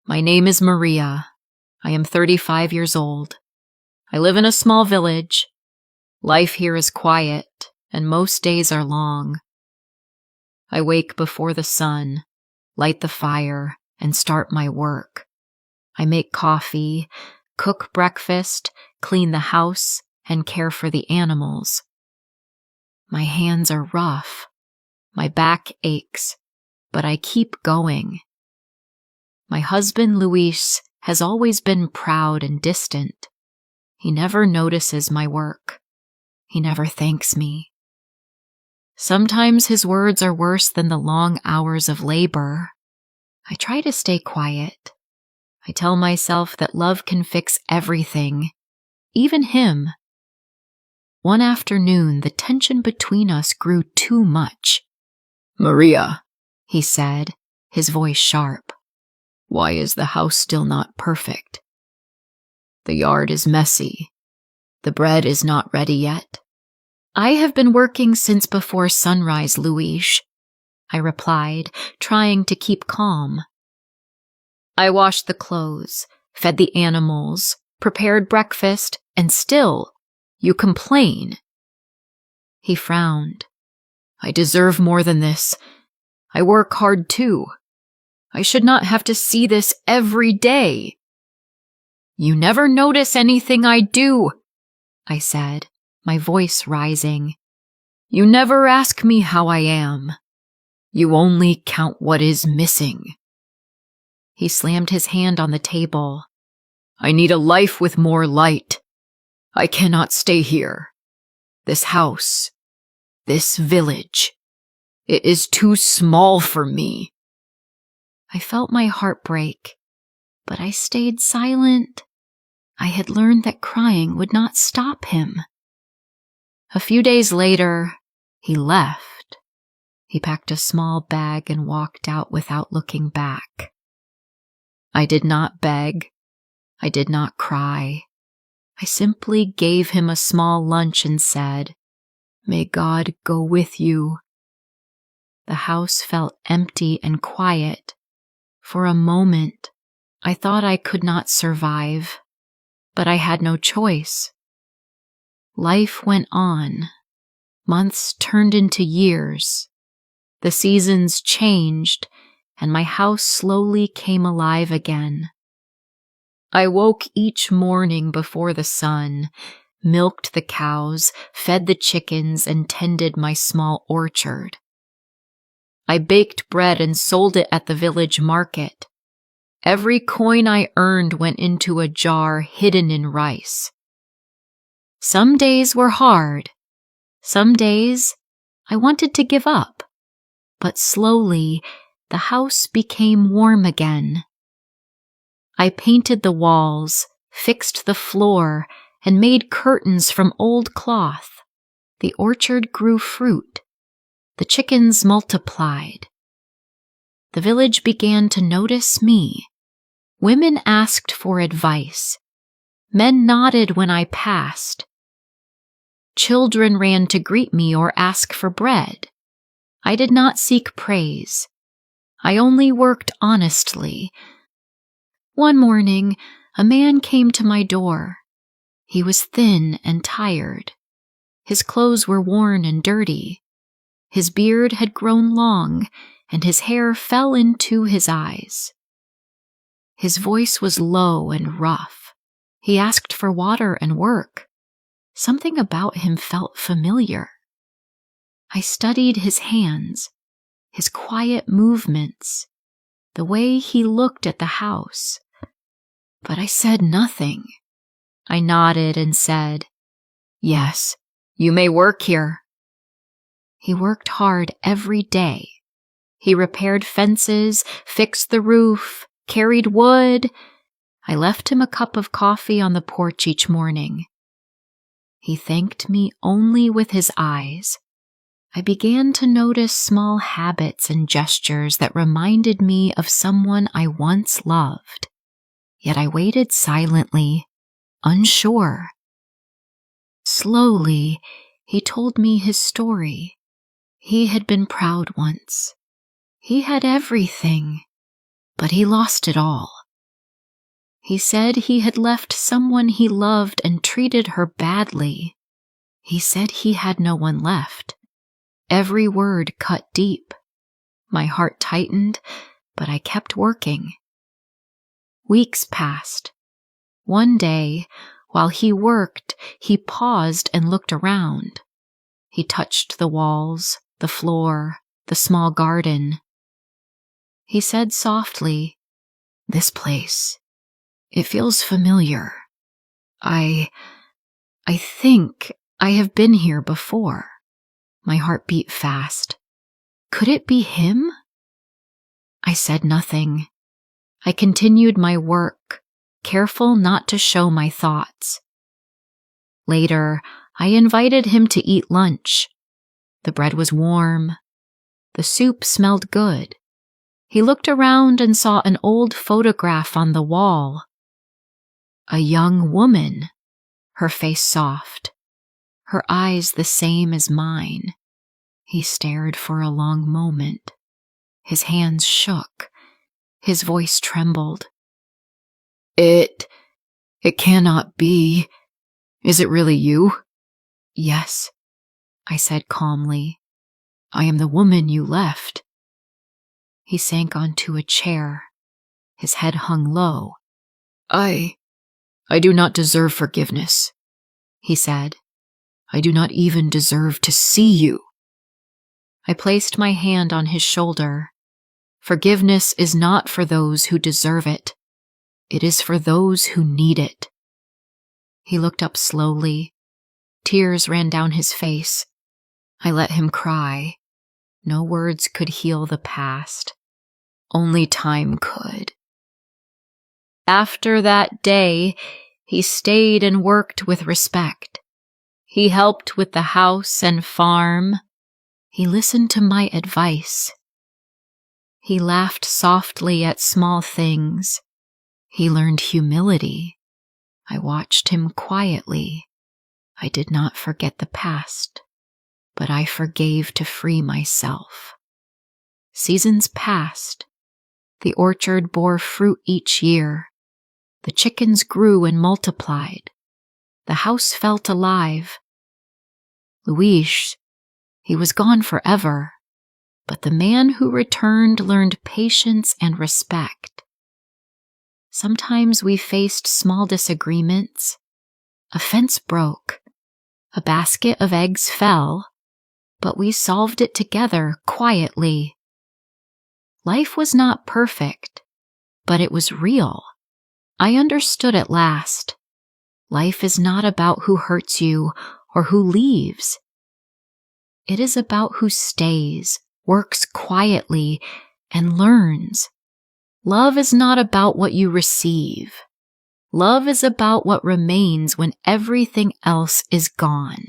My name is Maria. I am 35 years old. I live in a small village. Life here is quiet, and most days are long. I wake before the sun, light the fire, and start my work. I make coffee, cook breakfast, clean the house, and care for the animals. My hands are rough. My back aches, but I keep going. My husband, Luis, has always been proud and distant. He never notices my work. He never thanks me. Sometimes his words are worse than the long hours of labor. I try to stay quiet. I tell myself that love can fix everything, even him. One afternoon, the tension between us grew too much. "Maria," he said, his voice sharp. "Why is the house still not perfect? The yard is messy. The bread is not ready yet." "I have been working since before sunrise, Luis," I replied, trying to keep calm. "I washed the clothes, fed the animals, prepared breakfast, and still you complain." He frowned. "I deserve more than this. I work hard too. I should not have to see this every day." "You never notice anything I do," I said, my voice rising. "You never ask me how I am. You only count what is missing." He slammed his hand on the table. "I need a life with more light. I cannot stay here. This house, this village, it is too small for me." I felt my heart break, but I stayed silent. I had learned that crying would not stop him. A few days later, he left. He packed a small bag and walked out without looking back. I did not beg. I did not cry. I simply gave him a small lunch and said, "May God go with you." The house felt empty and quiet. For a moment, I thought I could not survive, but I had no choice. Life went on. Months turned into years. The seasons changed, and my house slowly came alive again. I woke each morning before the sun, milked the cows, fed the chickens, and tended my small orchard. I baked bread and sold it at the village market. Every coin I earned went into a jar hidden in rice. Some days were hard. Some days I wanted to give up. But slowly, the house became warm again. I painted the walls, fixed the floor, and made curtains from old cloth. The orchard grew fruit. The chickens multiplied. The village began to notice me. Women asked for advice. Men nodded when I passed. Children ran to greet me or ask for bread. I did not seek praise. I only worked honestly. One morning, a man came to my door. He was thin and tired. His clothes were worn and dirty. His beard had grown long, and his hair fell into his eyes. His voice was low and rough. He asked for water and work. Something about him felt familiar. I studied his hands, his quiet movements, the way he looked at the house. But I said nothing. I nodded and said, "Yes, you may work here." He worked hard every day. He repaired fences, fixed the roof, carried wood. I left him a cup of coffee on the porch each morning. He thanked me only with his eyes. I began to notice small habits and gestures that reminded me of someone I once loved. Yet I waited silently, unsure. Slowly, he told me his story. He had been proud once. He had everything, but he lost it all. He said he had left someone he loved and treated her badly. He said he had no one left. Every word cut deep. My heart tightened, but I kept working. Weeks passed. One day, while he worked, he paused and looked around. He touched the walls, the floor, the small garden. He said softly, "This place, it feels familiar. I think I have been here before." My heart beat fast. Could it be him? I said nothing. I continued my work, careful not to show my thoughts. Later, I invited him to eat lunch. The bread was warm. The soup smelled good. He looked around and saw an old photograph on the wall. A young woman, her face soft, her eyes the same as mine. He stared for a long moment. His hands shook. His voice trembled. It cannot be. Is it really you?" "Yes," I said calmly. "I am the woman you left." He sank onto a chair. His head hung low. I do not deserve forgiveness," he said. "I do not even deserve to see you." I placed my hand on his shoulder. Forgiveness is not for those who deserve it. It is for those who need it. He looked up slowly. Tears ran down his face. I let him cry. No words could heal the past. Only time could. After that day, he stayed and worked with respect. He helped with the house and farm. He listened to my advice. He laughed softly at small things. He learned humility. I watched him quietly. I did not forget the past, but I forgave to free myself. Seasons passed. The orchard bore fruit each year. The chickens grew and multiplied. The house felt alive. Luis, he was gone forever, but the man who returned learned patience and respect. Sometimes we faced small disagreements. A fence broke. A basket of eggs fell, but we solved it together quietly. Life was not perfect, but it was real. I understood at last. Life is not about who hurts you or who leaves. It is about who stays, works quietly, and learns. Love is not about what you receive. Love is about what remains when everything else is gone.